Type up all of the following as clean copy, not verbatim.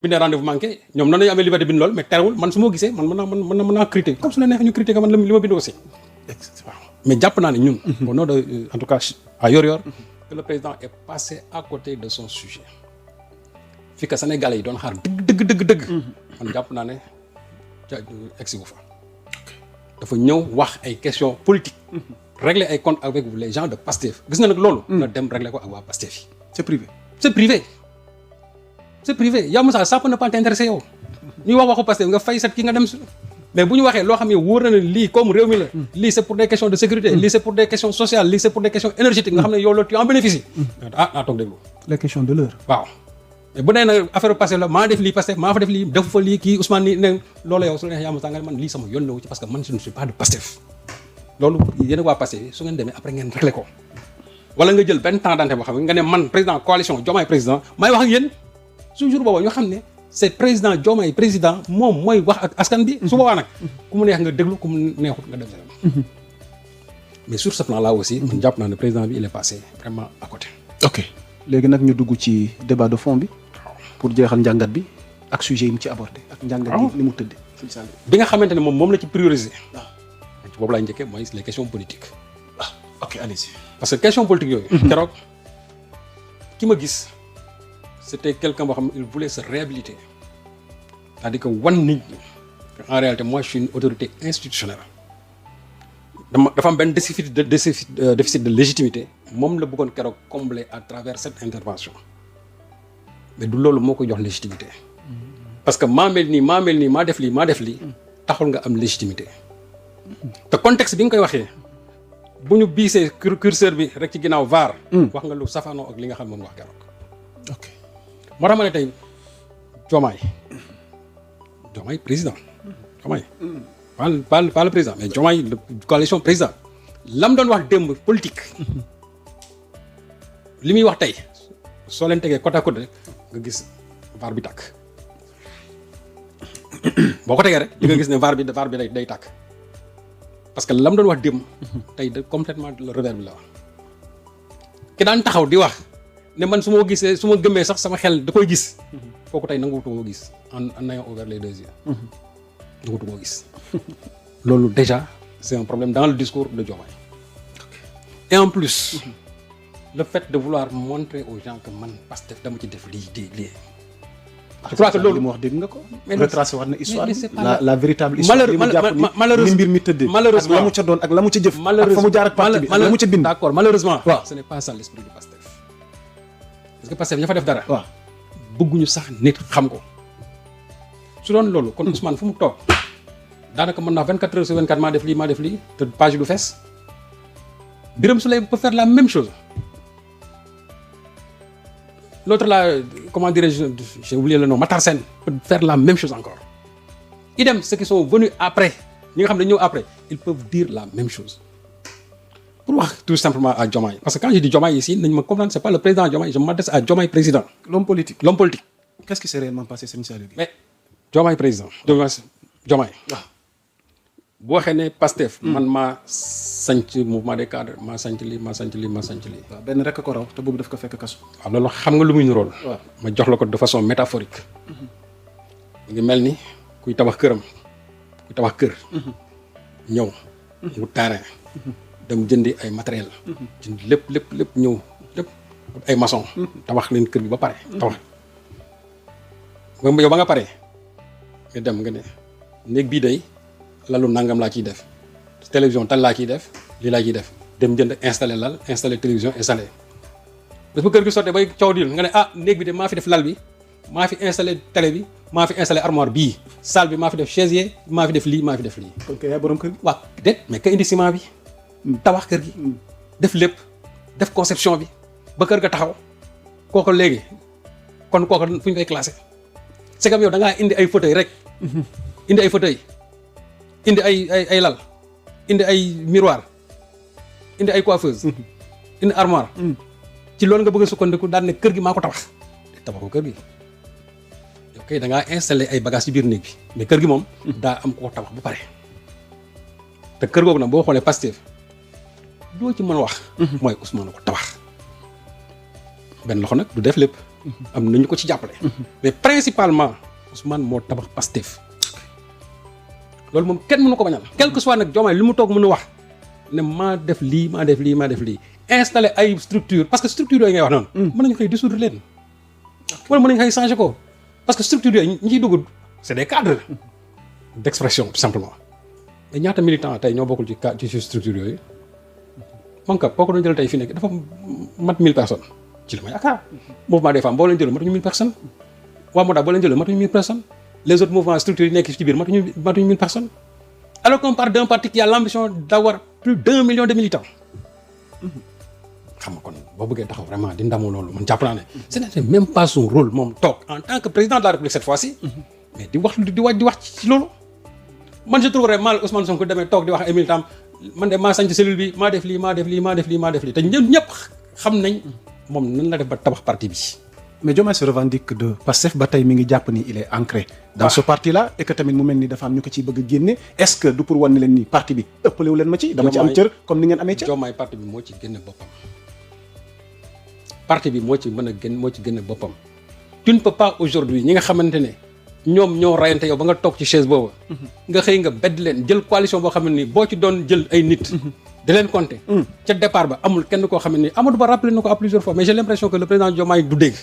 bindee rendez-vous manqué ñoom noonu lañu amee liberté bind lool mais terewul man su ma gisee man mën naa critiquer comme su la neexee ñu critiquer man li ma bind aussi waaw mais jàpp naa ne ñun au nom de en tout cas à Yoor que le président est passé à côté de son sujet fi que Sénégalais yi doon xaar dëgg man jàpp naa ne egsi gu fa dafa ñëw wax ay questions politiques régler ay comptes avec les gens de Pastef gis nga nag loolu na dem régler ko ak waa Pastef yi c'est privé c'est privé yow Moussa ça peut ne pas t'intéresser yow ñuy waxu Pastef nga fay set ki nga dem mais bu ñu waxee loo xam ne wóor na ne lii comme réew mi la lii c'est pour des questions de sécurité lii c'est pour des questions sociales lii c'est pour des questions énergétiques nga xam ne yow loolu tu en bénéficies naa toog déglu les questions de l'heure waaw mais bu nee nag affaire Pastef la maa def lii Pastef maa fa def lii defu fa lii kii Ousmane nii ne loolu yow su la neexee yaa Moussa nga ne man lii sama yoon la wu ci parce que man je ne suis pas de Pastef loolu yéen a waa Pastef su ngeen demee après ngeen réglé ko wala nga jël benn temps d'antenne boo xam ne nga ne man président coalition Diomaye président maay wax ak yéen su jour boobu ñu xam ne c'est président Diomaye président moom mooy wax ak askan bi su boobaa nag ku mu neex nga déglu ku mu neexut nga dem sa mais sur ce plan là aussi man jàpp naa ne président bi il est passé vraiment à côté. ok léegi nag ñu dugg ci débat de fond bi pour jeexal njàngat bi ak sujet yi mu ci abordé ak njàngat bi ni mu tëddee. bi nga xamante ne moom la ci prioriser ci boobu laay njëkkee mooy les questions politiques. ok allez-y. parce que question politique yooyu. keroog ki ma gis c'était quelqu'un boo xam ne il voulait se réhabiliter c'est-à-dire que wan nit ñi en réalité moi je suis une autorité institutionnelle dafa am benn déficit de légitimité moom la bëggoon keroog combler à travers cette intervention mais du loolu moo ko jox légitimité parce que maa mel nii maa def lii taxul nga am légitimité te contexte bi nga koy waxee bu ñu biisee curseur bi rek ci ginnaaw VAR. wax nga lu safaanoo ak li nga xam ne moom wax keroog. ok moo tax ma ne tey Diomaye président Diomaye. pas le président mais Diomaye coalition président lam doon wax démb politique li muy wax tey soo leen tegee côte à côte rek nga gis VAR bi tàkk boo ko tegee rek di nga gis ne VAR bi day tàkk. parce que lam doon wax démb tey de complètement le revers bi la wax ki daan taxaw di wax ne man su ma gisee su ma gëmmee sax sama xel da koy gis kooku tey nanguwutu koo gis en ayant ouvert les deux yeux nanguwutu koo gis loolu déjà c'est un problème dans le discours de Diomaye et en plus le fait de vouloir montrer aux gens que man Pastef dama ci def lii je crois que loolu li mu wax dégg nga ko. retracé war na histoire la véritable histoire li mu jàpp ni mbir mi tëddee. malheureusement ak la mu ca doon ak la mu ca jëf. ak fa mu jaar ak parti bi ak la mu ca bind. d'accord malheureusement. waaw ce n'est pas ça l'esprit du Pastef. parce que Pastef ña fa def dara. waaw bëgguñu sax nit xam ko. su doon loolu. kon Ousmane fu mu toog daanaka mën naa 24 heures sur 24 maa def lii te page du fees. Birame Souleye peut faire la même chose. L'autre là, comment dirais-je, j'ai oublié le nom, Matar Sène peut faire la même chose encore. Idem, ceux qui sont venus après, ils peuvent dire la même chose. Pour voir tout simplement à Diomaye. Parce que quand je dis Diomaye ici, ne me comprendre, c'est pas le président Diomaye, je m'adresse à Diomaye président. L'homme politique. Qu'est-ce qui s'est réellement passé, Serigne Saliou Gueye? Mais Diomaye président, Diomaye. boo waxee ne Pastef man maa sanc mouvement des cadres maa sanc lii waaw benn rek ko raw te boobu daf ko fekk kaso. waaw loolu xam nga lu muy nirool. waaw ma jox la ko de façon métaphorique. mu ngi mel ni kuy tabax kër. ñëw. mu terrain. dem jëndi ay matériel jënd lépp ñëw lépp ay maçon. tabax leen kër gi ba pare. tabax yow ba nga pare nga dem nga ne néeg bii day. lalu nangam laa ciy def télévision tal laa ciy def lii laa ciy def dem jënd installé lal installé télévision installé bés bu kër gi sottee bay coow di nga ne néeg bi de maa fi def lal bi maa fi installé télé bi maa fi installé armoire bii salle bi maa fi def chaise maa fi def lii. kon kay yaay borom kër gi. waaw déet mais ka indi ciment bi tabax kër gi def lépp def conception bi ba kër ga taxaw kooku léegi kon kooku fu ñu koy classé c'est comme yow da ngaa indi ay fauteuil rek indi ay fauteuil indi ay lal indi ay miroir indi ay coiffeuse indi armoire ci loolu nga bëgg a sukkandiku daan ne kër gi maa ko tabax tabaxoo kër gi yow kay da ngaa installé ay bagages ci biir néeg bi mais kër gi moom daa am ko tabax ba pare te kër googu nag boo xoolee Pastef loo ci mën a wax mooy Ousmane ko tabax benn loxo nag du def lépp. am nañu ko ci jàppale. mais principalement Ousmane moo tabax Pastef. loolu moom kenn mënu ko bañal. quel que soit nag Diomaye li mu toog mën a wax ne maa def lii maa def lii maa def lii installé ay structure parce que structure yooyu ngay wax noonu. mën nañu koy dissoudre leen. wala mën nañu koy changer ko parce que structure yooyu ñi ciy dugg c'est des cadres d'expression tout simplement. mais ñaata militant tey ñoo bokkul ci structure yooyu. man kat boo ko doon jël tey fi nekk dafa mat 1000 personnes ci la ma yaakaar. mouvement des femmes boo leen jëlee matuñu 1000 personnes. waa Moda boo leen jëlee matuñu 1000 personnes. les autres mouvements structurés yi nekk ci biir matuñu 1000 personnes. alors qu'on parle d'un parti qui a l'ambition d'avoir plus d'1 million de militants. xam nga kon boo bëggee taxaw vraiment di ndamu loolu man jàpp naa ne. ce n'était même pas son rôle moom toog en tant que président de la République cette fois-ci. mais di wax ci loolu. man je trouverais mal Ousmane Sonko demee toog di wax ay militants man de maa sañ ci cellule bi maa def lii maa def lii maa def lii maa def lii te ñëpp xam nañ moom nan la def ba tabax parti bi. mais Diomaye se revendique de Pastef ba tey mi ngi jàpp ni il est ancré dans ce parti là et que tamit mu mel ni dafa am ñu ko ciy bëgg a génne est-ce que du pour wan ni leen ni parti bi ëppalewu leen ma ci dama ci am cër comme ni ngeen amee cër. Diomaye parti bi moo ci génne boppam parti bi moo ci mën a génn moo ci génne boppam tu ne peux pas aujourd'hui ñi nga xamante ne ñoom ñoo rayante yow ba nga toog ci chaise boobu nga xëy nga bedd leen jël coalition boo xam ne nii boo ci doon jël ay nit di leen compter ca départ ba amul kenn koo xam ne nii Amadou Ba rappelé na ko à plusieurs fois mais j'ai l'impression que le président Diomaye du dégg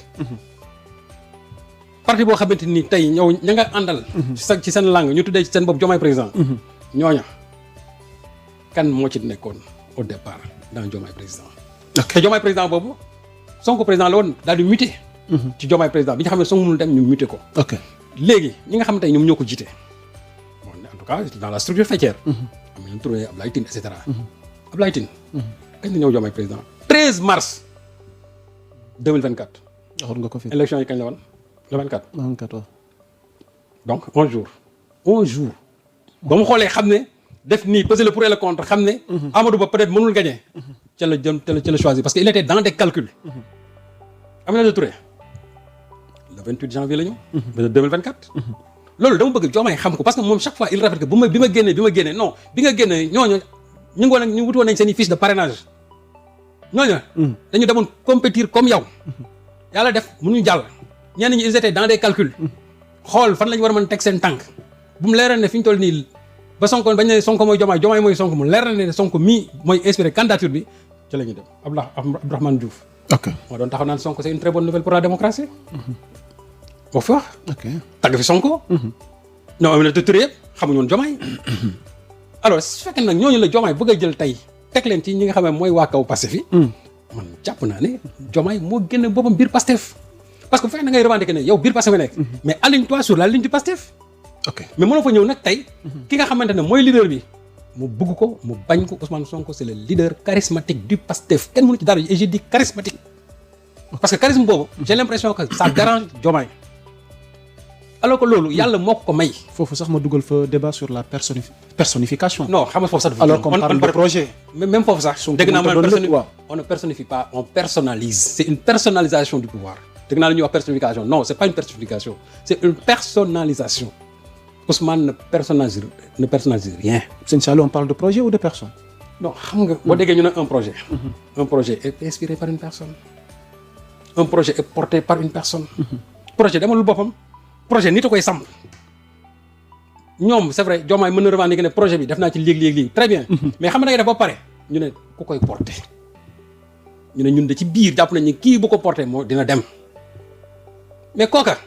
parti boo xamante ni tey ñëw ña nga àndal ci seen langue ñu tuddee ci seen bopp Diomaye président ñooña kan moo ci nekkoon au départ dans Diomaye président te Diomaye président boobu Sonko président la woon daal di muté ci Diomaye président bi nga xam ne Sonko mënul dem ñu muté ko léegi ñi nga xam tey ñoom ñoo ko jiite bon en tout cas dans la structure faîtière am nañu trouvé Abdoulaye Tine et cetera Abdoulaye Tine kañ la ñëw Diomaye président 13 mars 2024 waxoon nga ko fi élection yi kañ la woon le 24 24 donc 11 jours ba mu xoolee xam ne def nii peser le pour et le contre xam ne Amadou Ba peut-être mënul gagner ca la choisir parce que il était dans des calculs Aminata Touré le 28 janvier la ñëw. 2024. loolu dama bëgg Diomaye xam ko parce que moom chaque fois il répète que bi ma génnee non bi nga génnee ñooñu ñu wutoon nañ seen i fiche de parrainage ñooñu. dañu demoon compétir comme yow. yàlla def mënuñu jàll. ñenn ñi ils étaient dans des calculs. xool fan la ñu war a mën teg seen tànk. bu mu leeral ne fi ñu toll nii ba Sonko bañ ne Sonko mooy Diomaye mooy Sonko mu leeral ne Sonko mii mooy inspiré candidature bi ci la ñuy dem Abdourahmane Diouf. ok moo doon taxaw naan Sonko c'est une très bonne nouvelle pour la démocratie. moo fi wax. ok tàgg fi Sonko. ñoom Aminata Touré yëpp xamuñu woon Diomaye. alors su fekkee nag ñooñu la Diomaye bëgg a jël tey teg leen ci ñi nga xam ne mooy waa kaw Pastef yi. man jàpp naa ne Diomaye moo génne boppam biir Pastef. parce que bu fekkee da ngay revendiquer ne yow biir Pastef nga nekk. mais aligne-toi sur la ligne du Pastef. ok mais mënoo fa ñëw nag tey. ki nga xamante ne mooy leader bi. mu bëgg ko mu bañ ko Ousmane Sonko c'est le leader charismatique du Pastef kenn mënu ci dara et j'ai dit charismatique. parce que charisme boobu j'ai l'impression que ça dérange Diomaye. alors que loolu yàlla moo ko may. foofu sax ma dugal fa débat sur la personnification. non xam nga foofu sax dafa alors qu'on parle de projet. même foofu sax. dégg naa on ne personnifie pas on personnalise. c'est une personnalisation du pouvoir. dégg naa la ñuy wax personnification non c'est pas une personnification c'est une personnalisation. Ousmane ne personnalise rien. Sëñ Saliou on parle de projet ou de personne. non xam nga boo déggee ñu ne un projet. un projet est inspiré par une personne. un projet est porté par une personne. projet demalul boppam. projet nit a koy samp. ñoom c'est vrai Diomaye mën na revendiquer ne projet bi def naa ci léegi très bien. mais xam nga da ngay def ba pare ñu ne ku koy porté. ñu ne ñun de ci biir jàpp nañ ni kii bu ko porté moo dina dem. mais kooka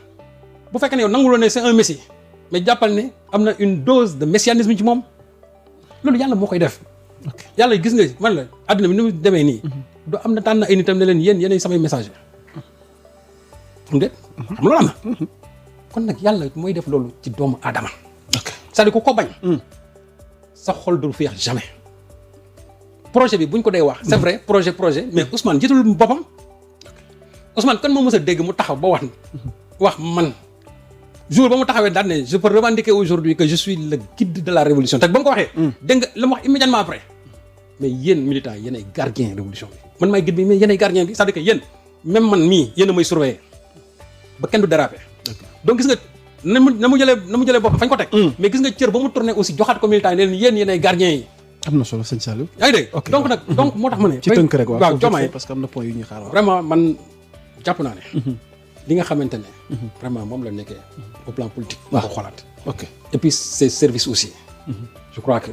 bu fekkee ne yow nanguloo ne c'est un messie. mais jàppal ne am na une dose de messianisme ci moom loolu yàlla moo koy def. yàlla gis nga man la àdduna bi ni mu demee nii. du am na tànn ay nitam ne leen yéenay samay messager. xam nga xam loolu am na. kon nag yàlla mooy def loolu ci doomu aadama. c'est-à-dire ku ko bañ. sa xol du féex jamais. projet bi buñ ko dee wax. c'est vrai projet mais Ousmane jiitul boppam. Ousmane kan moo mës a dégg mu taxaw ba wax man. jour ba mu taxawee daal ne je peux revendiquer aujourd'hui que je suis le guide de la révolution te ba mu ko waxee. dégg nga la mu wax immédiatement après. mais yéen militants yéen ay gardien révolution bi man maay guide bi mais yéen ay gardien bi c'est-à-dire que yéen même man mii yéen a may surveiller ba kenn du déraper. donc gis nga na mu jëlee boppam fañ ko teg. mais gis nga cër ba mu tourné aussi joxaat ko militants yi ne leen yéen ay gardien yi. am na solo sëñ Saliou. yaa ngi dégg donc moo tax ma ne. ci tënk rek waaw Diomaye parce que am na point yu ñuy xaar. vraiment man jàpp naa ne. li nga xamante ne. vraiment moom la nekkee au plan politique. waaw ko xoolaat. ok et puis ses services aussi. je crois que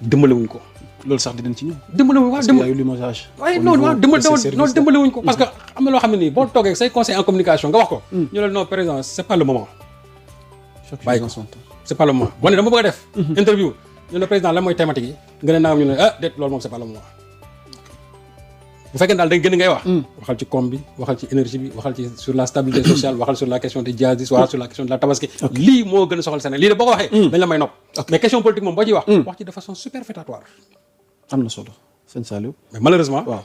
dimbalewuñ ko. loolu sax dinañ ci ñëw. dimbalewuñ waaw parce que y a eu limogage. waaye non waaw dimbalewuñ ko parce que am na loo xam ne nii boo toogee say conseil en communication nga wax ko. ñu ne non président c'est pas le moment. bàyyi ko c'est pas le moment boo ne dama bëgg a def. interview ñu ne président lan mooy thématique yi nga ne naam ñu ne déet loolu moom c'est pas le moment. bu fekkee daal da nga gën ngay wax. waxal ci com bi waxal ci énergie bi waxal ci sur la stabilité sociale waxal sur la question des djihadistes waxal sur la question de la tabaski. lii moo gën a soxal Sénégal lii de boo ko waxee. dañ la may nopp. mais question politique moom boo ciy wax. wax ci de façon superfétatoire. am na solo sëñ Saliou. mais malheureusement. waaw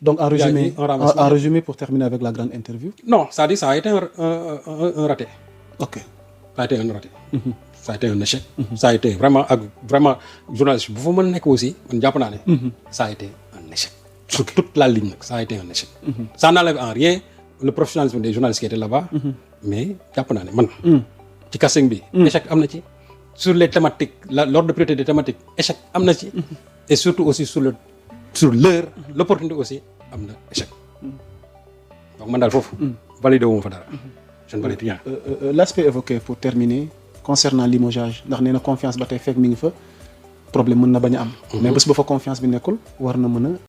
donc en résumé pour terminer avec la grande interview. non c'est-à-dire ça a été un raté. ok ça a été un raté. ça a été un échec. ça a été vraiment ak vraiment journaliste bu fa mën a nekk aussi man jàpp naa ne. ça a été un échec. sur toute la ligne nag ça a été un échec. ça n'enlève en rien le professionnalisme des journalistes qui étaient là-bas. mais jàpp naa ne man. ci casting bi. échec am na ci. sur les thématiques l'ordre de priorité des thématiques échec am na ci. et surtout aussi sur l'heure l'opportunité aussi am na échec. donc man daal foofu. validé wu ma fa dara. je ne valide rien. L'aspect évoqué pour terminer concernant limogeage ndax nee na confiance ba tey fekk mi ngi fa problème mën na bañ a am. mais bés ba fa confiance bi nekkul war na mën a